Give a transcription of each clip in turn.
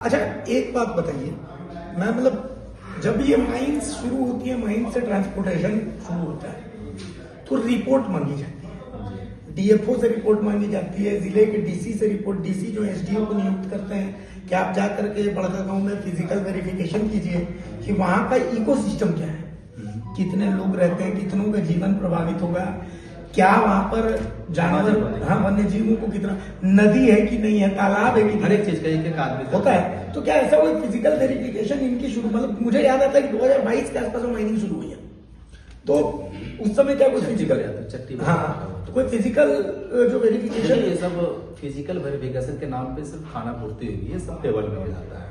अच्छा, एक बात बताइए, मैं मतलब जब ये माइंस शुरू होती है, माइंस से ट्रांसपोर्टेशन शुरू होता है तो रिपोर्ट मांगी जाती है, डीएफओ से रिपोर्ट मांगी जाती है, जिले के डीसी से रिपोर्ट, डीसी जो एसडीओ को नियुक्त करते हैं कि आप जा करके बड़का गांव में फिजिकल वेरिफिकेशन कीजिए कि वहां का इकोसिस्टम क्या है, कितने लोग रहते हैं, कितनों का जीवन प्रभावित होगा, क्या वहां पर जानवर, हाँ, वन्य जीवों को कितना, नदी है कि नहीं है, तालाब है कि नहीं, हर एक चीज का एक आदमी होता है। तो क्या ऐसा कोई फिजिकल वेरिफिकेशन इनकी शुरू, मतलब मुझे याद आता है कि 2022 के आसपास माइनिंग शुरू हुई है, तो उस समय क्या कुछ फिजिकल, हाँ, तो कोई फिजिकल जो वेरिफिकेशन, ये सब फिजिकल वेरिफिकेशन के नाम पे सिर्फ खाना पूर्ति होगी, ये सब टेबल में हो जाता है।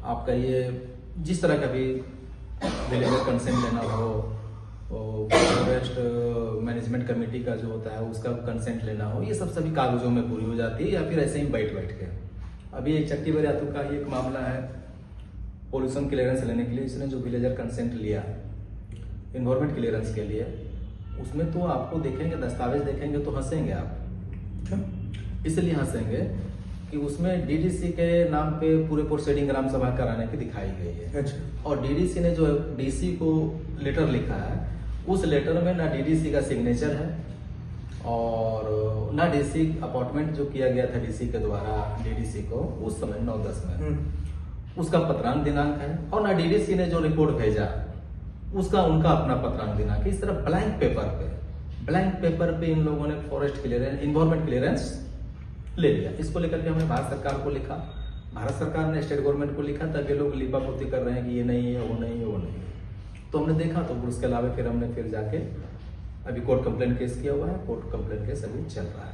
आपका ये जिस तरह का भी विलेजर कंसेंट लेना हो, फॉरेस्ट मैनेजमेंट कमेटी का जो होता है उसका कंसेंट लेना हो, ये सब सभी कागजों में पूरी हो जाती है, या फिर ऐसे ही बैठ के। अभी एक चट्टी बरियातू का ही एक मामला है, पोल्यूशन क्लियरेंस लेने के लिए इसने जो विलेजर कंसेंट लिया इन्वायरमेंट क्लियरेंस के लिए, उसमें तो आपको देखेंगे, दस्तावेज देखेंगे तो हंसेंगे आप। इसलिए हंसेंगे कि उसमें डीडीसी के नाम पे पूरे प्रोसीडिंग ग्राम सभा कराने की दिखाई गई है। अच्छा। और डीडीसी ने जो डीसी को लेटर लिखा है, उस लेटर में ना डीडीसी का सिग्नेचर है और ना डीसी अपॉइंटमेंट जो किया गया था डीसी के द्वारा डीडीसी को उस समय 9/10 में उसका पत्रांक दिनांक है, और ना डीडीसी ने जो रिपोर्ट भेजा उसका उनका अपना पत्रांक दिनांक है। इस तरह ब्लैंक पेपर पे इन लोगों ने फॉरेस्ट क्लियरेंस, इन्वायरमेंट क्लियरेंस ले लिया। इसको लेकर के हमने भारत सरकार को लिखा, भारत सरकार ने स्टेट गवर्नमेंट को लिखा, तब ये लोग लिपापोती कर रहे हैं कि ये नहीं है, वो नहीं है, वो नहीं है। तो हमने देखा, तो उसके अलावा फिर हमने जाके अभी कोर्ट कंप्लेंट केस किया हुआ है, कोर्ट कंप्लेंट केस अभी चल रहा है।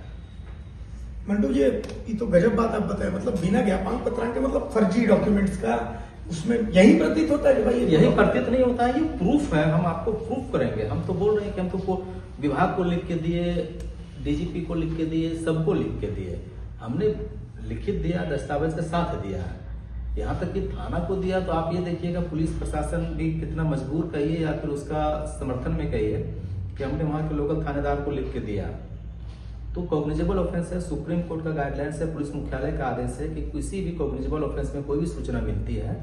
मंटू जी, ये तो गजब बात आप बताए, मतलब बिना ज्ञापन पत्रांक के, मतलब फर्जी डॉक्यूमेंट्स का उसमें यही प्रतीत होता है कि भाई यही प्रतीत नहीं होता है, ये प्रूफ है, हम आपको प्रूफ करेंगे। हम तो बोल रहे हैं कि हम तो विभाग को लिख के दिए, डीजीपी को लिख के दिए, सबको लिख के दिए, हमने लिखित दिया, दस्तावेज के साथ दिया है, यहाँ तक कि थाना को दिया। तो आप ये देखिएगा पुलिस प्रशासन भी कितना मजबूर कहिए या फिर उसका समर्थन में कहिए कि हमने वहाँ के लोकल थानेदार को लिख के दिया। तो कॉग्निजेबल ऑफेंस है, सुप्रीम कोर्ट का गाइडलाइंस है, पुलिस मुख्यालय का आदेश है कि किसी भी कॉग्निजेबल ऑफेंस में कोई भी सूचना मिलती है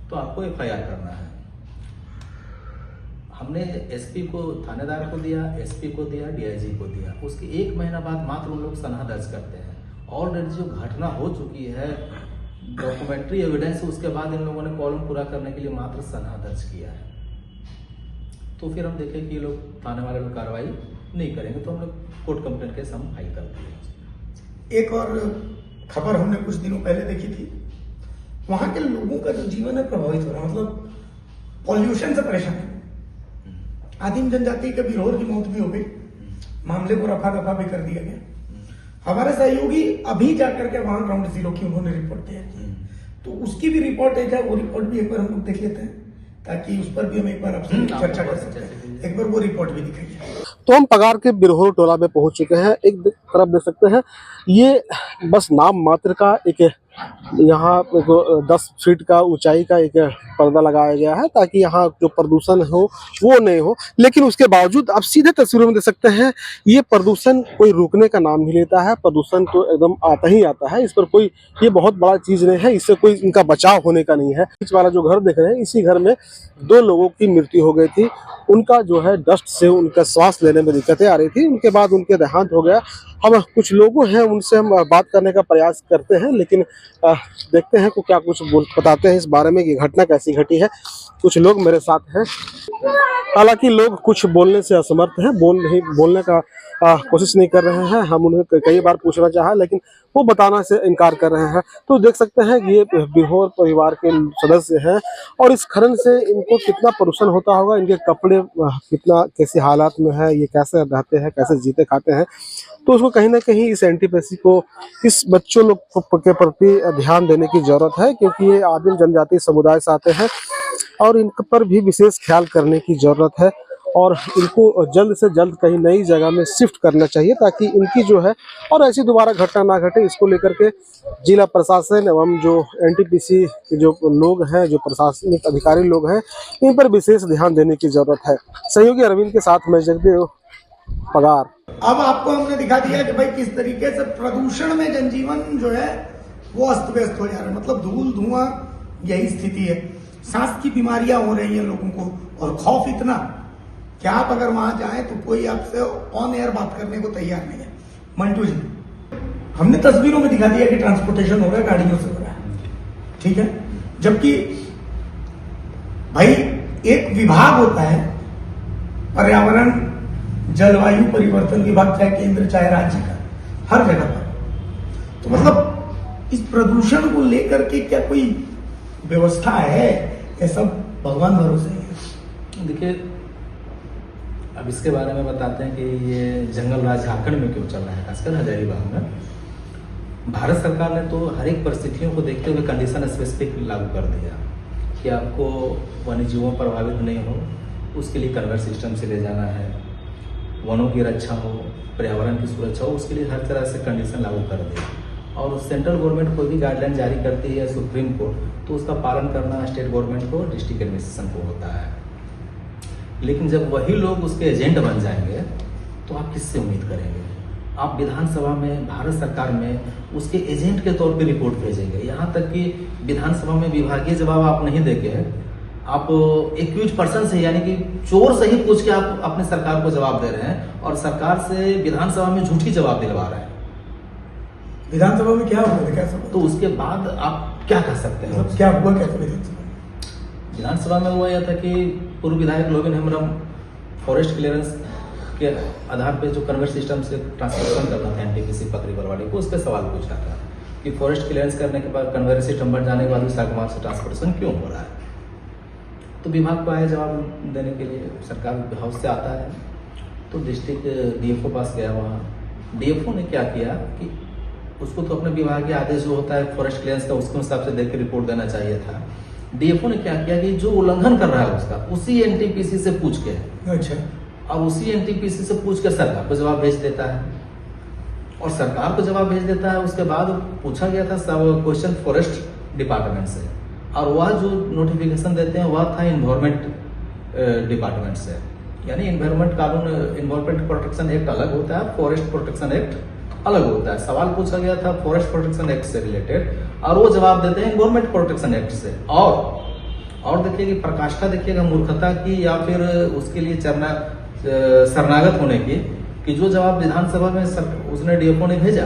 तो आपको एफआईआर करना है। हमने एसपी को, थानेदार को दिया, एसपी को दिया, डीआईजी को दिया, उसके 1 महीना बाद मात्र उन लोग सनहा दर्ज करते हैं। ऑलरेडी जो घटना हो चुकी है, डॉक्यूमेंट्री एविडेंस, उसके बाद इन लोगों ने कॉलम पूरा करने के लिए मात्र सनहा दर्ज किया है। तो फिर हम देखें कि ये लोग थाने वाले लोग कार्रवाई नहीं करेंगे तो हम लोग कोर्ट कंप्लेंट केस हम फाइल कर देंगे। एक और खबर हमने कुछ दिनों पहले देखी थी, वहां के लोगों का जो जीवन है प्रभावित हो रहा है, मतलब पॉल्यूशन से परेशान है। आदिम जनजाति के बिरहोर की मौत भी हो गई, मामले को रफा दफा भी कर दिया गया। हमारे सहयोगी अभी जाकर के वहां ग्राउंड जीरो की उन्होंने रिपोर्ट तैयार की, तो उसकी भी रिपोर्ट है, वो रिपोर्ट भी एक बार हम लोग देख लेते हैं ताकि उस पर भी हम एक बार आपसे चर्चा कर सकते हैं। एक बार वो रिपोर्ट भी दिखाइए। तो हम पगार के बिरहोर टोला में पहुंच चुके हैं। एक तरफ देख सकते हैं, ये बस नाम मात्र का एक यहाँ 10 फीट का ऊंचाई का एक पर्दा लगाया गया है ताकि यहाँ जो प्रदूषण हो वो नहीं हो, लेकिन उसके बावजूद आप सीधे तस्वीरों में देख सकते हैं ये प्रदूषण कोई रुकने का नाम नहीं लेता है। प्रदूषण तो एकदम आता ही आता है, इस पर कोई ये बहुत बड़ा चीज नहीं है, इससे कोई इनका बचाव होने का नहीं है। बीच वाला जो घर देख रहे हैं, इसी घर में 2 लोगों की मृत्यु हो गई थी। उनका जो है डस्ट से उनका सांस लेने में दिक्कतें आ रही थी, उनके बाद उनके देहांत हो गया। हम कुछ लोगों हैं उनसे हम बात करने का प्रयास करते हैं, लेकिन देखते हैं को क्या कुछ बताते हैं इस बारे में कि घटना कैसी घटी है। कुछ लोग मेरे साथ हैं, हालांकि लोग कुछ बोलने से असमर्थ हैं, बोलने का कोशिश नहीं कर रहे हैं। हम उन्हें कई बार पूछना चाहा लेकिन वो बताना से इनकार कर रहे हैं। तो देख सकते हैं कि ये बिरहोर परिवार के सदस्य हैं और इस खनन से इनको कितना प्रदूषण होता होगा, इनके कपड़े कितना कैसी हालात में है, ये कैसे रहते हैं, कैसे जीते खाते हैं। तो उसको कहीं ना कहीं इस एनटीपीसी को, इस बच्चों लोग के प्रति ध्यान देने की जरूरत है, क्योंकि ये आदिम जनजाति समुदाय से आते हैं और इन पर भी विशेष ख्याल करने की जरूरत है और इनको जल्द से जल्द कहीं नई जगह में शिफ्ट करना चाहिए ताकि इनकी जो है और ऐसी दोबारा घटना ना घटे। इसको लेकर के जिला प्रशासन एवं जो एनटीपीसी के जो लोग हैं, जो प्रशासनिक अधिकारी लोग हैं, इन पर विशेष ध्यान देने की जरूरत है। सहयोगी अरविंद के साथ मैं जगदेव, पगार। अब आपको हमने दिखा दिया कि भाई किस तरीके से प्रदूषण में जनजीवन जो है वो अस्त व्यस्त हो जा रहा है। मतलब धूल धुआं यही स्थिति है। सांस की बीमारियां हो रही हैं लोगों को, और खौफ इतना कि आप अगर वहां जाएं तो कोई आपसे ऑन एयर बात करने को तैयार नहीं है। मंटू जी, हमने तस्वीरों में दिखा दिया कि ट्रांसपोर्टेशन हो रहा है, गाड़ियों से हो रहा है, ठीक है, जबकि भाई एक विभाग होता है पर्यावरण जलवायु परिवर्तन विभाग, चाहे केंद्र चाहे राज्य का, हर जगह पर। तो मतलब इस प्रदूषण को लेकर के क्या कोई व्यवस्था है? ये सब भगवान भरोसे है। देखिए, अब इसके बारे में बताते हैं कि ये जंगल राज झारखंड में क्यों चल रहा है, खासकर हजारीबाग में। भारत सरकार ने तो हर एक परिस्थितियों को देखते हुए कंडीशन स्पेसिफिक लागू कर दिया कि आपको वन्य जीवों प्रभावित नहीं हो, उसके लिए कन्वेयर सिस्टम से ले जाना है, वनों की रक्षा हो, पर्यावरण की सुरक्षा हो, उसके लिए हर तरह से कंडीशन लागू कर दिया। और सेंट्रल गवर्नमेंट कोई भी गाइडलाइन जारी करती है सुप्रीम कोर्ट, तो उसका पालन करना स्टेट गवर्नमेंट को, डिस्ट्रिक्ट एडमिनिस्ट्रेशन को होता है। लेकिन जब वही लोग उसके एजेंट बन जाएंगे तो आप किससे उम्मीद करेंगे? आप विधानसभा में, भारत सरकार में उसके एजेंट के तौर पे रिपोर्ट भेजेंगे। यहाँ तक कि विधानसभा में विभागीय जवाब आप नहीं देंगे, आप एक्यूज पर्सन से, यानी कि चोर से ही पूछ के आप अपने सरकार को जवाब दे रहे हैं, और सरकार से विधानसभा में झूठी जवाब दिलवा रहे हैं। विधानसभा में क्या हुआ, क्या सब? तो उसके बाद आप क्या कर सकते हैं? क्या हुआ, क्या विधानसभा? विधानसभा में हुआ यह था कि पूर्व विधायक लोबिन हेम्ब्रम फॉरेस्ट क्लियरेंस के आधार पे जो कन्वेयर सिस्टम से ट्रांसपोर्टेशन करना था एनटीपीसी पकड़ी बरवाड़ी को, उस पर सवाल पूछा था कि फॉरेस्ट क्लियरेंस करने के बाद कन्वेयर सिस्टम बन जाने के बाद विशाखापट्टनम से ट्रांसपोर्टेशन क्यों हो रहा है। तो विभाग को आया जवाब देने के लिए, सरकार हाउस से आता है तो डिस्ट्रिक्ट डीएफओ पास गया। वहाँ डीएफओ ने क्या किया कि उसको तो अपने विभागीय आदेश जो होता है फॉरेस्ट क्लियरेंस का, उसके हिसाब से देख के रिपोर्ट देना चाहिए था। डीएफओ ने क्या किया कि जो उल्लंघन कर रहा है उसका, उसी एनटीपीसी से पूछ के, अच्छा, और उसी एनटीपीसी से पूछ के सरकार को जवाब भेज देता है, और सरकार को जवाब भेज देता है। उसके बाद पूछा गया था सब क्वेश्चन फॉरेस्ट डिपार्टमेंट से, और वह जो नोटिफिकेशन देते हैं वह था इन्वायरमेंट डिपार्टमेंट से। यानी इन्वायरमेंट कानून, इन्वायरमेंट प्रोटेक्शन एक्ट अलग होता है, फॉरेस्ट प्रोटेक्शन एक्ट अलग होता है। सवाल पूछा गया था फॉरेस्ट प्रोटेक्शन एक्ट से रिलेटेड, और वो जवाब देते हैं इन्वायरमेंट प्रोटेक्शन एक्ट से। और देखिए कि प्रकाष्ठा देखिएगा मूर्खता की, या फिर उसके लिए शरणागत होने की, कि जो जवाब विधानसभा में उसने डीएफओ ने भेजा,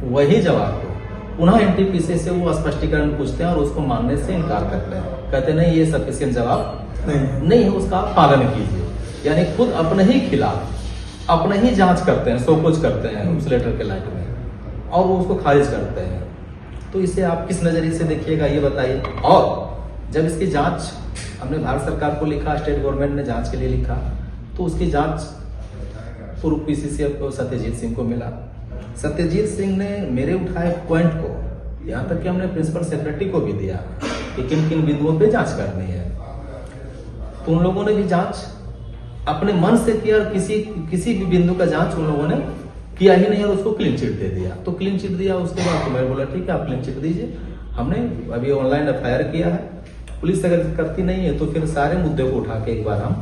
वही जवाब को पुनः एनटीपीसी से वो स्पष्टीकरण पूछते हैं और उसको मानने से इनकार करते हैं, कहते नहीं ये सफिशिएंट जवाब नहीं है, उसका पालन कीजिए। यानी खुद अपने ही खिलाफ अपने ही जांच करते हैं, सोच करते हैं उस लेटर के लाइट में, और वो उसको खारिज करते हैं। तो इसे आप किस नजरिए से देखिएगा ये बताइए। और जब इसकी जांच हमने भारत सरकार को लिखा, स्टेट गवर्नमेंट ने जांच के लिए लिखा, तो उसकी जांच पूर्व पीसीसी सत्यजीत सिंह को मिला। सत्यजीत सिंह ने मेरे उठाए पॉइंट को यहाँ तक कि हमने प्रिंसिपल सेक्रेटरी को भी दिया कि किन किन बिंदुओं पे जांच करनी है। तो उन लोगों ने भी जांच अपने मन से किया, और किसी भी बिंदु का जांच उन लोगों ने किया ही नहीं, और उसको क्लीन चिट दे दिया। तो क्लीन चिट दिया, उसके बाद तो मैं बोला ठीक है आप क्लीन चिट दीजिए। हमने अभी ऑनलाइन एफआईआर किया है, पुलिस अगर करती नहीं है तो फिर सारे मुद्दे को उठा के एक बार हम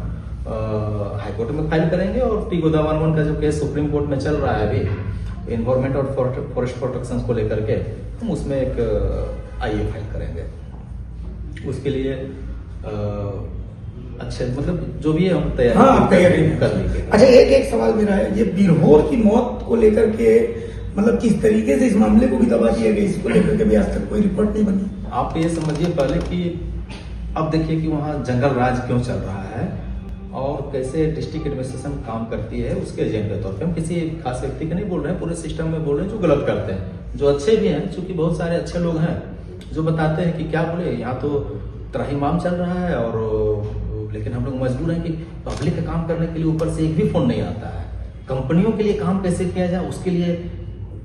हाईकोर्ट में फाइल करेंगे, और टी गोदावरी का जो केस सुप्रीम कोर्ट में चल रहा है अभी इन्वायरमेंट और फॉरेस्ट प्रोटेक्शन को लेकर के, हम उसमें एक आईए फाइल करेंगे। उसके लिए अच्छे मतलब जो भी है हम तैयारी कर लेंगे। अच्छा, एक सवाल मेरा है, ये बिरहोर की मौत को लेकर के मतलब किस तरीके से इस मामले को भी दबा दिया गया, इसको लेकर के भी आज तक कोई रिपोर्ट नहीं बनी। आप ये समझिए पहले कि अब देखिए कि वहाँ जंगल राज क्यों चल रहा है और कैसे डिस्ट्रिक्ट एडमिनिस्ट्रेशन काम करती है उसके एजेंट के तौर पे। हम किसी खास व्यक्ति के नहीं बोल रहे हैं, पूरे सिस्टम में बोल रहे हैं जो गलत करते हैं, जो अच्छे भी हैं, क्योंकि बहुत सारे अच्छे लोग हैं जो बताते हैं कि क्या बोले यहाँ तो त्राहिमाम चल रहा है, और लेकिन हम लोग मजबूर हैं कि पब्लिक का काम करने के लिए ऊपर से एक भी फोन नहीं आता है। कंपनियों के लिए काम कैसे किया जाए उसके लिए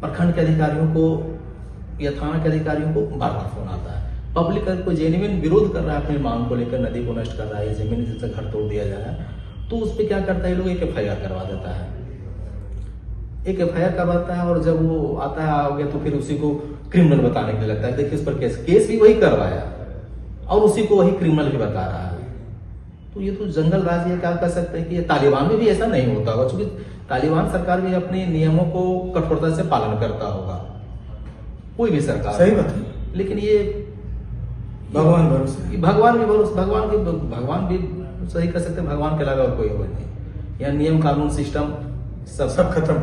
प्रखंड के अधिकारियों को या थाना के अधिकारियों को बार बार फोन आता है। पब्लिक अगर कोई जेन्युइन विरोध कर रहा है अपनी मांग को लेकर, नदी को नष्ट कर रहा है, जमीन से घर तोड़ दिया जा रहा है, तो उस पर क्या करता है, लोग एक एफआईआर करवा देता है, एक एफआईआर करवाता है, और जब वो आता है आगे तो फिर उसी को क्रिमिनल बताने के लिए लगता है। देखिए उस पर केस भी वही करवाया और उसी को वही क्रिमिनल भी बता रहा है। तो ये तो जंगल राज, ये क्या कह सकते हैं कि ये तालिबान में भी ऐसा नहीं होता होगा, क्योंकि तालिबान सरकार भी अपने नियमों को कठोरता से पालन करता होगा। कोई भी सरकार, सही बात है, लेकिन ये भगवान भरोसे। भगवान भी भरोसे, भगवान भी सही कर सकते हैं, भगवान के अलावा और कोई और नहीं। यहाँ नियम कानून सिस्टम सब खत्म।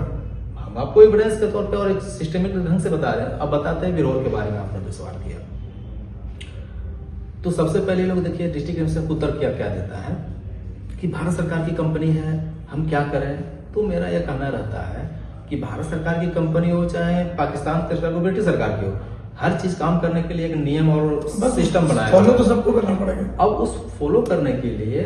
हम आपको एविडेंस के तौर पे और एक सिस्टमिक ढंग से बता रहे हैं। अब बताते हैं विरोध के बारे में, आपने जो सवाल किया। तो सबसे पहले लोग देखिए डिस्ट्रिक्ट एडमिनिस्ट्रेशन उत्तर क्या क्या देता है कि भारत सरकार की कंपनी है, हम क्या करें। तो मेरा यह कहना रहता है कि भारत सरकार की कंपनी हो चाहे पाकिस्तान की सरकार हो, ब्रिटिश सरकार की हो, हर चीज काम करने के लिए एक नियम और सिस्टम बनाया फॉलो तो सबको करना पड़ेगा। अब उस फॉलो करने के लिए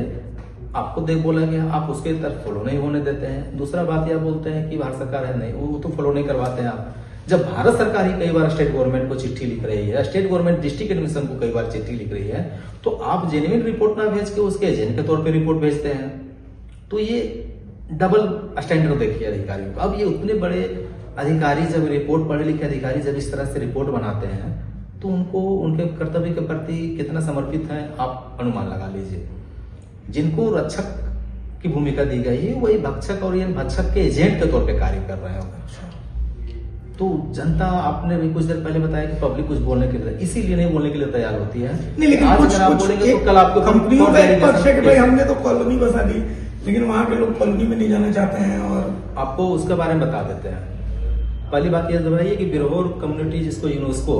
आपको देख बोला गया, आप उसके तरफ फॉलो नहीं होने देते हैं। दूसरा बात यह बोलते हैं कि भारत सरकार है, नहीं वो तो फॉलो नहीं करवाते हैं आप। जब भारत सरकार ही कई बार स्टेट गवर्नमेंट को चिट्ठी लिख रही है, स्टेट गवर्नमेंट डिस्ट्रिक्ट एडमिनिस्ट्रेशन को कई बार चिट्ठी लिख रही है, तो आप जेन्युइन रिपोर्ट ना भेज के उसके एजेंट के तौर पे रिपोर्ट भेजते हैं। तो ये डबल स्टैंडर्ड देखिए अधिकारियों का। अब ये उतने बड़े अधिकारी जब रिपोर्ट, पढ़े लिखे अधिकारी जब इस तरह से रिपोर्ट बनाते हैं तो उनको उनके कर्तव्य के प्रति कितना समर्पित है आप अनुमान लगा लीजिए। जिनको रक्षक की भूमिका दी गई है वही भक्षक और ये भक्षक के एजेंट के तौर पे कार्य कर रहे हैं। तो जनता, आपने भी कुछ देर पहले बताया कि पब्लिक कुछ बोलने के लिए इसीलिए नहीं बोलने के लिए तैयार होती है। नहीं, लेकिन आज कुछ अगर आप बोलेंगे तो कल आपको कंपनियों का एक पक्ष है कि भाई हमने तो कॉलोनी बसा दी, लेकिन वहां के लोग कॉलोनी में नहीं जाना चाहते हैं। और आपको उसके बारे में बता देते हैं। पहली बात यह दोहराइए कि बिरहोर कम्युनिटी, जिसको यूनेस्को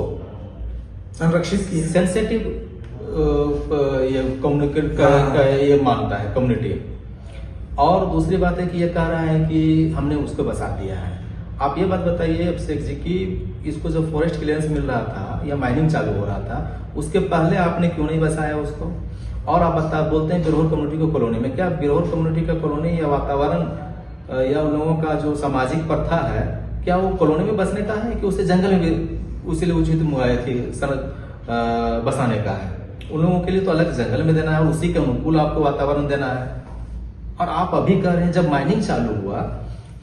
संरक्षित की सेंसिटिव ये कम्युनिकेट का ये मानता है कम्युनिटी। और दूसरी बात है कि ये कह रहा है कि हमने उसको बसा दिया है। आप ये बात बताइए अभिषेक जी कि इसको जब फॉरेस्ट क्लियरेंस मिल रहा था या माइनिंग चालू हो रहा था, उसके पहले आपने क्यों नहीं बसाया उसको? और आप बोलते हैं बिरहोर कम्युनिटी को कॉलोनी में, क्या बिरहोर कम्युनिटी का कॉलोनी या वातावरण या उन लोगों का जो सामाजिक प्रथा है, क्या वो कॉलोनी में बसने का है कि उसे जंगल में भी उसी लिए उचित बसाने का है? उन लोगों के लिए तो अलग जंगल में देना है और उसी के अनुकूल आपको वातावरण देना है। और आप अभी कह रहे हैं जब माइनिंग चालू हुआ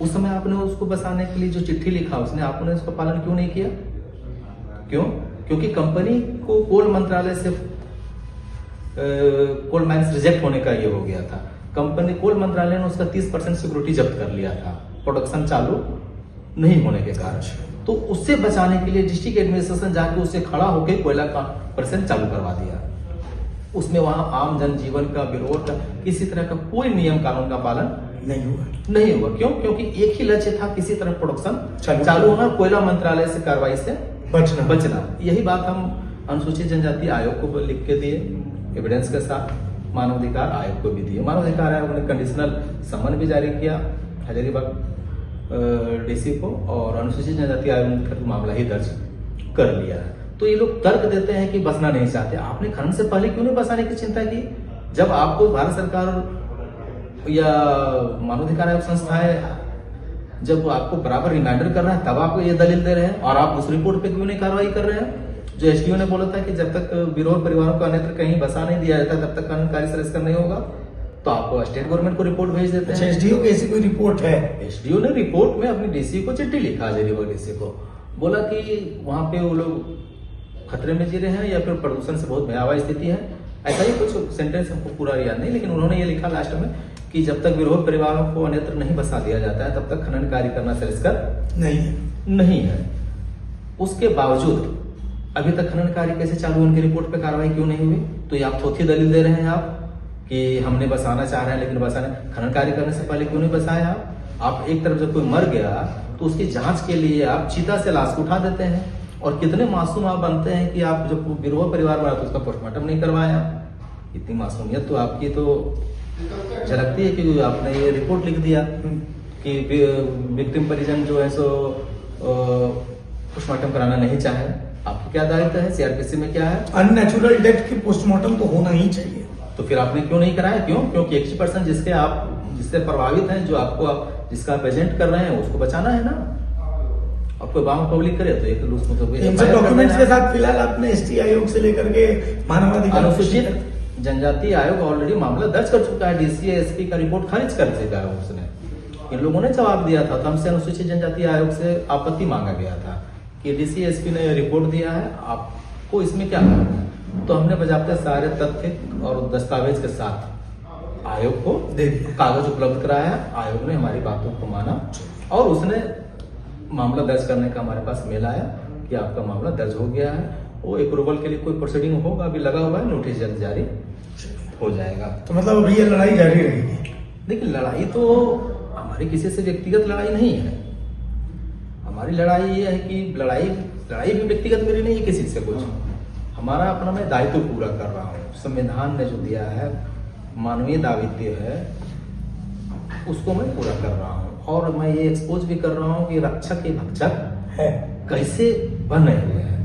उस समय आपने उसको बसाने के लिए जो चिट्ठी लिखा उसने आपने उसका पालन क्यों नहीं किया? क्यों? क्योंकि कंपनी को कोल मंत्रालय से कोल माइंस रिजेक्ट होने का ये हो गया था। कंपनी कोल मंत्रालय ने उसका 30% सिक्योरिटी जब्त कर लिया था प्रोडक्शन चालू नहीं होने के कारण। तो उससे बचाने के लिए डिस्ट्रिक्ट एडमिनिस्ट्रेशन जाके उससे खड़ा होकर कोयला का परसेंट चालू करवा दिया। उसमें वहां आम जनजीवन का, विरोध का, किसी तरह का कोई नियम कानून का पालन नहीं हुआ। क्यों? क्योंकि एक ही लक्ष्य था, किसी तरह प्रोडक्शन चालू होना, कोयला मंत्रालय से कार्रवाई से बचना। यही बात हम अनुसूचित जनजाति आयोग को लिख के दिए एविडेंस के साथ, मानवाधिकार आयोग को भी दिए। मानवाधिकार आयोग ने कंडीशनल समन भी जारी किया हजारीबाग डीसी को, और अनुसूचित जनजाति आयोग ने मामला ही दर्ज कर लिया है। तो ये लोग तर्क देते हैं कि बसना नहीं चाहते। आपने खनन से पहले क्यों नहीं बसाने की चिंता की? जब आपको भारत सरकार या मानवाधिकार आयोग संस्थाएं जब आपको बराबर रिमाइंडर कर रहा है तब आपको ये दलील दे रहे हैं, और आप उस रिपोर्ट पे क्यों नहीं कार्रवाई कर रहे हैं? जो एसडीओ ने बोला था कि जब तक बिरहोर परिवारों को अन्यत्र कहीं बसा नहीं दिया जाता तब तक कानून कार्य संरक्षण नहीं होगा, तो आप स्टेट गवर्नमेंट को रिपोर्ट भेज देते हैं। एसडीओ की ऐसी कोई रिपोर्ट है? एसडीओ ने रिपोर्ट में अपनी डीसी को चिट्ठी लिखा, हजारीबाग डीसी को, बोला कि वहां पे वो लोग खतरे में जी रहे हैं या फिर प्रदूषण से बहुत भयावह स्थिति है। ऐसा ही कुछ सेंटेंस हमको पूरा याद नहीं, लेकिन उन्होंने ये लिखा लास्ट में कि जब तक बिरहोर परिवारों को अन्यत्र नहीं बसा दिया जाता है तब तक खनन कार्य करना श्रेयस्कर नहीं है। उसके बावजूद अभी तक खनन कार्य कैसे चालू, उनकी रिपोर्ट पे कार्रवाई क्यों नहीं हुई? तो ये आप चौथी दलील दे रहे हैं आप कि हमने बसाना चाह रहे हैं लेकिन बसाने, खनन कार्य करने से पहले क्यों नहीं बसाया आप? एक तरफ जब कोई मर गया तो उसकी जांच के लिए आप चीता से लाश को उठा देते हैं, और कितने मासूम आप बनते हैं कि आप जब बिरहोर परिवार वाला तो उसका पोस्टमार्टम नहीं करवाया। इतनी मासूमियत तो आपकी तो झलकती है कि आपने ये रिपोर्ट लिख दिया कि विक्टिम परिजन जो है सो पोस्टमार्टम कराना नहीं चाहे। आपको क्या दायित्व है? सीआरपीसी में क्या है? अननेचुरल डेथ की पोस्टमार्टम तो होना ही चाहिए। तो फिर आपने क्यों नहीं कराया? क्यों? क्योंकि 100% जिससे प्रभावित हैं, जो आपको जिसका प्रेजेंट कर रहे हैं उसको बचाना है ना। अब कोई बाम पब्लिक करे तो एक डॉक्यूमेंट्स के साथ फिलहाल आपने एसटी आयोग से लेकर के मानवाधिकार अनुसूचित जनजाति आयोग ऑलरेडी मामला दर्ज कर चुका है। डीसी एसपी का रिपोर्ट खारिज कर चुका है उसने। इन लोगों ने जवाब दिया था, तो हमसे अनुसूचित जनजाति आयोग से आपत्ति मांगा गया था कि डीसी एसपी ने रिपोर्ट दिया है, आपको इसमें क्या करना है? तो हमने बजाते सारे तथ्य और दस्तावेज के साथ आयोग को कागज उपलब्ध कराया। आयोग ने हमारी बातों को माना और उसने मामला दर्ज करने का हमारे पास मेल आया कि आपका मामला दर्ज हो गया है। वो अप्रूवल के लिए कोई प्रोसीडिंग होगा, अभी लगा हुआ है, नोटिस जल्द जारी हो जाएगा। तो मतलब अभी ये लड़ाई जारी रहेगी? देखिए, लड़ाई तो हमारी किसी से व्यक्तिगत लड़ाई नहीं है। हमारी लड़ाई ये है कि लड़ाई भी व्यक्तिगत मेरी नहीं है किसी से कुछ। हमारा अपना मैं दायित्व पूरा कर रहा हूँ। संविधान ने जो दिया है, मानवीय दायित्व है, उसको मैं पूरा कर रहा हूँ। और मैं ये एक्सपोज भी कर रहा हूँ कि रक्षक ही भक्षक है कैसे बन रहे हुए हैं।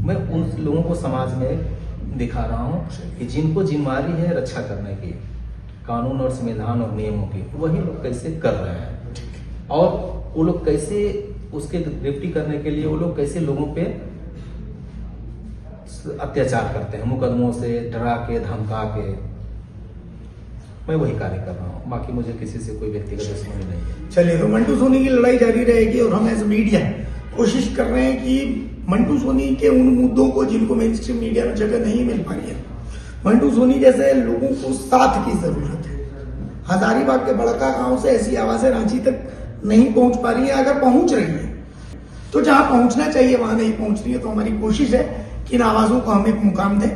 मैं उन लोगों को समाज में दिखा रहा हूँ कि जिनको जिम्मेदारी है रक्षा करने की, कानून और संविधान और नियमों की, वही लोग कैसे कर रहे हैं। और वो लोग कैसे उसके ड्यूटी करने के लिए वो लोग कैसे लोगों पे अत्याचार करते हैं, मुकदमों से डरा के धमका के। मैं वही कार्य कर रहा हूँ, बाकी मुझे किसी से कोई व्यक्तिगत दुश्मनी नहीं है। चलिए, तो मंटू सोनी की लड़ाई जारी रहेगी और हम एज मीडिया कोशिश कर रहे हैं कि मंटू सोनी के उन मुद्दों को जिनको मेन स्ट्रीम मीडिया में जगह नहीं मिल पा रही है, मंटू सोनी जैसे लोगों को साथ की जरूरत है। हजारीबाग के बड़का गांव से ऐसी आवाजें रांची तक नहीं पहुंच पा रही है। अगर पहुंच रही है तो जहां पहुंचना चाहिए वहां नहीं पहुंच रही है। तो हमारी कोशिश है कि इन आवाजों को हम एक मुकाम दें।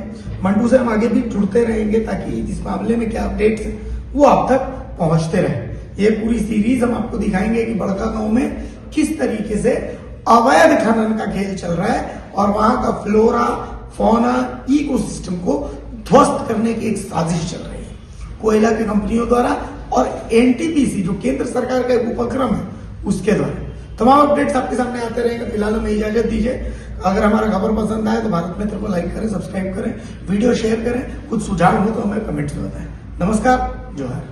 मंटू से हम आगे भी जुड़ते रहेंगे ताकि इस मामले में क्या अपडेट्स है वो आप तक पहुंचते रहे। ये पूरी सीरीज हम आपको दिखाएंगे कि बड़का गांव में किस तरीके से अवैध खनन का खेल चल रहा है और वहां का फ्लोरा फौना इकोसिस्टम को ध्वस्त करने की एक साजिश चल रही है कोयला की कंपनियों द्वारा और एनटीपीसी जो केंद्र सरकार का एक उपक्रम है उसके द्वारा। तमाम अपडेट्स आपके सामने आते रहेंगे। फिलहाल हमें इजाजत दीजिए। अगर हमारा खबर पसंद आए तो भारत मित्र को लाइक करें, सब्सक्राइब करें, वीडियो शेयर करें। कुछ सुझाव हो तो हमें कमेंट्स में बताएं। नमस्कार, जोहार।